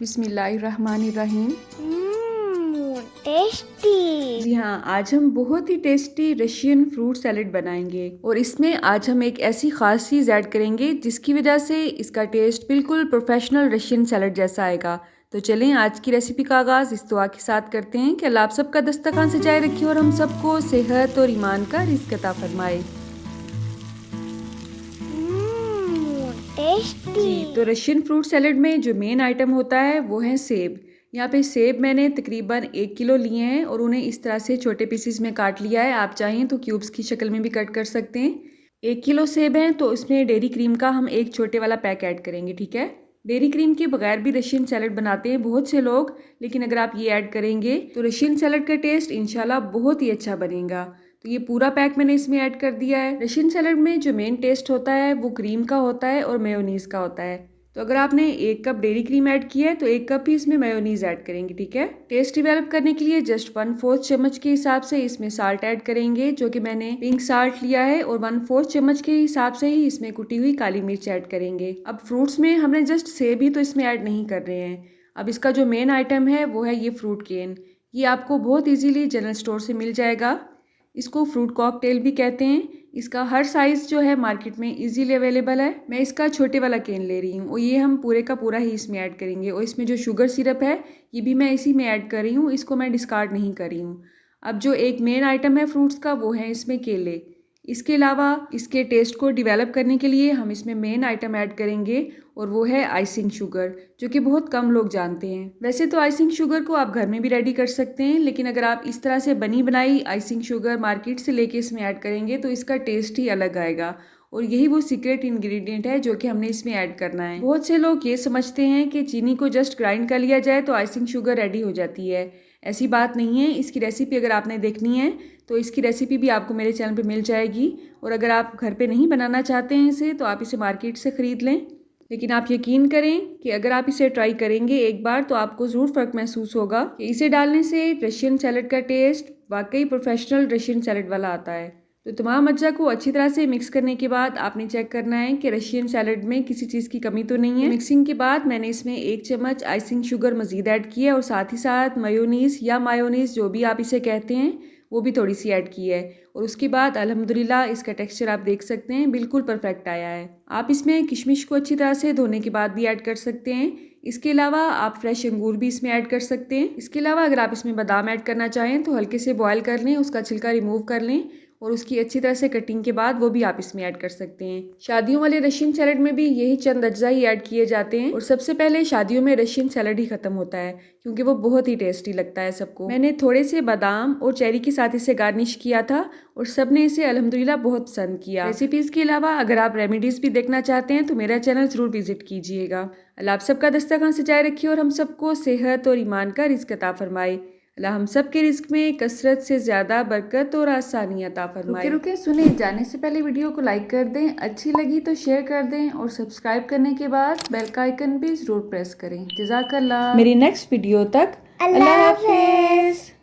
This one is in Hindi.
बिस्मिल्लाहिर्रहमानिर्रहीम। टेस्टी। जी हाँ, आज हम बहुत ही टेस्टी रशियन फ्रूट सैलेड बनाएंगे और इसमें आज हम एक ऐसी ख़ास चीज़ ऐड करेंगे जिसकी वजह से इसका टेस्ट बिल्कुल प्रोफेशनल रशियन सैलेड जैसा आएगा। तो चलें आज की रेसिपी का आगाज़ इस दुआ के साथ करते हैं कि अल्लाह आप सबका दस्तरखान सजाए रखे और हम सबको सेहत और ईमान का रिज़्क़ अता फरमाए। टेस्टी। जी, तो रशियन फ्रूट सैलेड में जो मेन आइटम होता है वो है सेब। यहाँ पे सेब मैंने तकरीबन 1 किलो लिए हैं और उन्हें इस तरह से छोटे पीसेस में काट लिया है। आप चाहें तो क्यूब्स की शक्ल में भी कट कर सकते हैं। 1 किलो सेब हैं तो इसमें डेयरी क्रीम का हम एक छोटे वाला पैक ऐड करेंगे, ठीक है। डेयरी क्रीम के बगैर भी रशियन सैलेड बनाते हैं बहुत से लोग, लेकिन अगर आप ये ऐड करेंगे तो रशियन सैलेड का टेस्ट इंशाल्लाह बहुत ही अच्छा बनेगा। तो ये पूरा पैक मैंने इसमें ऐड कर दिया है। रशियन सैलेड में जो मेन टेस्ट होता है वो क्रीम का होता है और मेयोनीज़ का होता है। तो अगर आपने 1 कप डेयरी क्रीम ऐड किया है तो 1 कप ही इसमें मेयोनीज़ ऐड करेंगे, ठीक है। टेस्ट डेवलप करने के लिए जस्ट 1/4 चम्मच के हिसाब से इसमें साल्ट ऐड करेंगे, जो कि मैंने पिंक साल्ट लिया है, और 1/4 चम्मच के हिसाब से ही इसमें कुटी हुई काली मिर्च ऐड करेंगे। अब फ्रूट्स में हमने जस्ट सेब ही तो इसमें ऐड नहीं कर रहे हैं। अब इसका जो मेन आइटम है वो है ये फ्रूट केन। ये आपको बहुत ईजीली जनरल स्टोर से मिल जाएगा। इसको फ्रूट कॉकटेल भी कहते हैं। इसका हर साइज़ जो है मार्केट में इजीली अवेलेबल है। मैं इसका छोटे वाला केन ले रही हूँ और ये हम पूरे का पूरा ही इसमें ऐड करेंगे, और इसमें जो शुगर सिरप है ये भी मैं इसी में ऐड कर रही हूँ, इसको मैं डिस्कार्ड नहीं कर रही हूँ। अब जो एक मेन आइटम है फ्रूट्स का वो है इसमें केले। इसके अलावा इसके टेस्ट को डेवलप करने के लिए हम इसमें मेन आइटम ऐड करेंगे और वो है आइसिंग शुगर, जो कि बहुत कम लोग जानते हैं। वैसे तो आइसिंग शुगर को आप घर में भी रेडी कर सकते हैं, लेकिन अगर आप इस तरह से बनी बनाई आइसिंग शुगर मार्केट से लेके इसमें ऐड करेंगे तो इसका टेस्ट ही अलग आएगा, और यही वो सीक्रेट इंग्रेडिएंट है जो कि हमने इसमें ऐड करना है। बहुत से लोग ये समझते हैं कि चीनी को जस्ट ग्राइंड कर लिया जाए तो आइसिंग शुगर रेडी हो जाती है। ऐसी बात नहीं है। इसकी रेसिपी अगर आपने देखनी है तो इसकी रेसिपी भी आपको मेरे चैनल पे मिल जाएगी, और अगर आप घर पे नहीं बनाना चाहते हैं इसे तो आप इसे मार्केट से ख़रीद लें। लेकिन आप यकीन करें कि अगर आप इसे ट्राई करेंगे एक बार तो आपको ज़रूर फ़र्क महसूस होगा कि इसे डालने से रशियन सैलेड का टेस्ट वाकई प्रोफेशनल रशियन सैलेड वाला आता है। तो तमाम अज्जा को अच्छी तरह से मिक्स करने के बाद आपने चेक करना है कि रशियन सैलेड में किसी चीज़ की कमी तो नहीं है। मिक्सिंग के बाद मैंने इसमें 1 चम्मच आइसिंग शुगर मज़ीद ऐड की है, और साथ ही साथ मेयोनीज़ या मायोनीज़ जो भी आप इसे कहते हैं वो भी थोड़ी सी ऐड की है। और उसके बाद अल्हम्दुलिल्लाह इसका टेक्सचर आप देख सकते हैं बिल्कुल परफेक्ट आया है। आप इसमें किशमिश को अच्छी तरह से धोने के बाद भी ऐड कर सकते हैं। इसके अलावा आप फ्रेश अंगूर भी इसमें ऐड कर सकते हैं। इसके अलावा अगर आप इसमें बादाम ऐड करना चाहें तो हल्के से बॉयल कर लें, उसका छिलका रिमूव कर लें, और उसकी अच्छी तरह से कटिंग के बाद वो भी आप इसमें ऐड कर सकते हैं। शादियों वाले रशियन सैलेड में भी यही चंद अज्जा ही ऐड किए जाते हैं, और सबसे पहले शादियों में रशियन सैलेड ही खत्म होता है क्योंकि वो बहुत ही टेस्टी लगता है सबको। मैंने थोड़े से बादाम और चेरी के साथ इसे गार्निश किया था और सबने इसे अल्हम्दुलिल्लाह बहुत पसंद किया। रेसिपीज़ के अलावा अगर आप रेमेडीज़ भी देखना चाहते हैं तो मेरा चैनल ज़रूर विजिट कीजिएगा। अल्लाह आप सबका दस्तरखान सजाए रखे और हम सबको सेहत और ईमान का रिज़्क़ अता फरमाए। अल्लाह हम सब के रिस्क में कसरत से ज़्यादा बरकत और आसानी अता फरमाए। रुके सुने जाने से पहले वीडियो को लाइक कर दें, अच्छी लगी तो शेयर कर दें, और सब्सक्राइब करने के बाद बेल का आइकन भी ज़रूर प्रेस करें। जज़ाकल्लाह। मेरी नेक्स्ट वीडियो तक अल्लाह हाफ़िज़।